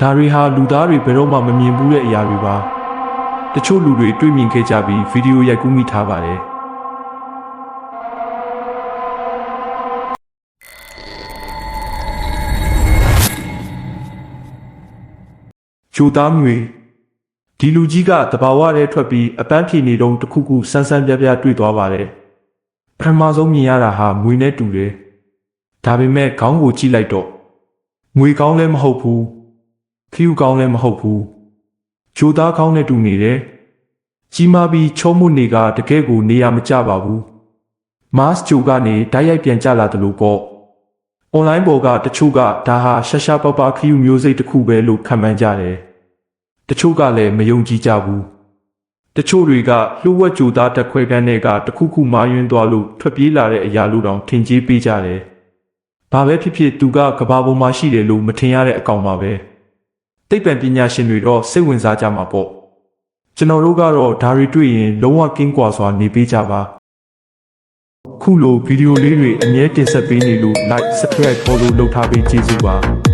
ဒါတွေဟာလူသားတွေဘယ်တော့မှမမြင်ဘူးတဲ့အရာတွေပါတချို့လူတွေတွေ့မြင်ခဲ့ကြပြီးဗီဒီယိုရိုက်ကူးမိထားပါတယ်ဂျိုသားမြွေဒီလူကြီးကတဘာဝထဲထွက်ပြီးအပန်းဖြေနေတုန်းတစ်ခုခုဆန်းဆန်းပြပြတွေ့သွားပါတယ်ပထမဆုံးမြင်ရတာဟာငွေနဲ့တူတယ်ဒါပေမဲ့ခေါင်းကိုကြည့်လိုက်တော့ငွေကောင်းလည်းမဟုတ်ဘူးခရူကောင်းလည်းမဟုတ်ဘူးဂျိုသားကောင်းနဲ့တူနေတယ်ကြီးမားပြီးချောမွနေကတကယ်ကိုနေရမကျပါဘူးမတ်ဂျိုကနေတိုက်ရိုက်ပြန်ကျလာတယ်လို့ပေါ့အွန်လိုင်းပေါ်ကတချို့ကဒါဟာရှာရှာပပခရူမျိုးစိတ်တစ်ခုပဲလို့ခန့်မှန်းကြတယ်တချို့ကလည်းမယုံကြည်ကြဘူးတချို့တွေကလှုပ်ဝက်ကြိုသားတက်ခွဲကန်းတွေကတခုခုမာယွင်းသွားလို့ထွက်ပြေးလာတဲ့အရာလို့တောင်ထင်ကြေးပေးကြတယ်ဘာပဲဖြစ်ဖြစ်သူကကဘာပေါ်မှာရှိတယ်လို့မထင်ရတဲ့အကောင်ပါပဲသိပ္ပံပညာရှင်တွေတော့စိတ်ဝင်စားကြမှာပေါ့ကျွန်တော်တို့ကတော့ဒါတွေတွေ့ရင်လုံးဝကင်းကွာစွာနေပေးကြပါခုလိုဗီဒီယိုလေးတွေအမြဲတင်ဆက်ပေးနေလို့ like subscribe follow လုပ်ထားပေးကျေးဇူးပါ